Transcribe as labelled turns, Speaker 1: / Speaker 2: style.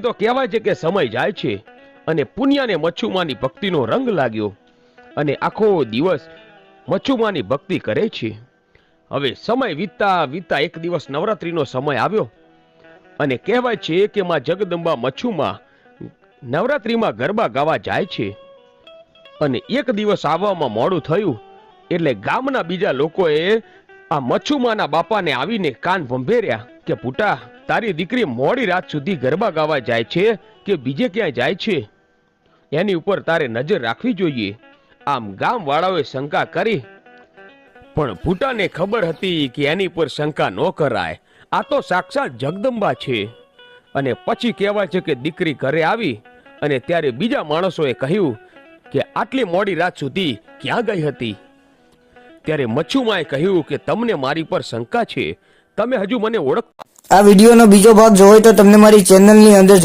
Speaker 1: તો કહેવાય છે કે સમય જાય છે અને પુણ્યાને મચ્છુમાની ભક્તિનો રંગ લાગ્યો અને આખો દિવસ મચ્છુમાની ભક્તિ કરે છે। હવે સમય વીતતા વીતતા એક દિવસ નવરાત્રીનો સમય આવ્યો અને કહેવાય છે કે માં જગદંબા મચ્છુમાં નવરાત્રીમાં ગરબા ગાવા જાય છે અને એક દિવસ આવવામાં મોડું થયું એટલે ગામના બીજા લોકોએ આ મચ્છુમાના બાપાને આવીને કાન ભંભેર્યા કે પુટા, તારી દીકરી મોડી રાત સુધી ગરબા ગાવા જાય છે કે બીજે ક્યાંય જાય છે, એની ઉપર તારે નજર રાખવી જોઈએ। આમ ગામવાળાઓએ શંકા કરી, પણ ભૂટાને ખબર હતી કે એની પર શંકા ન કરાય, આ તો સાક્ષાત જગદંબા છે। અને પછી કહેવાય છે કે દીકરી ઘરે આવી અને ત્યારે બીજા માણસોએ કહ્યું કે આટલી મોડી રાત સુધી ક્યાં ગઈ હતી? ત્યારે મચ્છુમાએ કહ્યું કે તમને મારી પર શંકા છે, તમે હજુ મને ઓળખ।
Speaker 2: આ વિડીયોનો બીજો ભાગ જોવો તો તમને મારી ચેનલની અંદર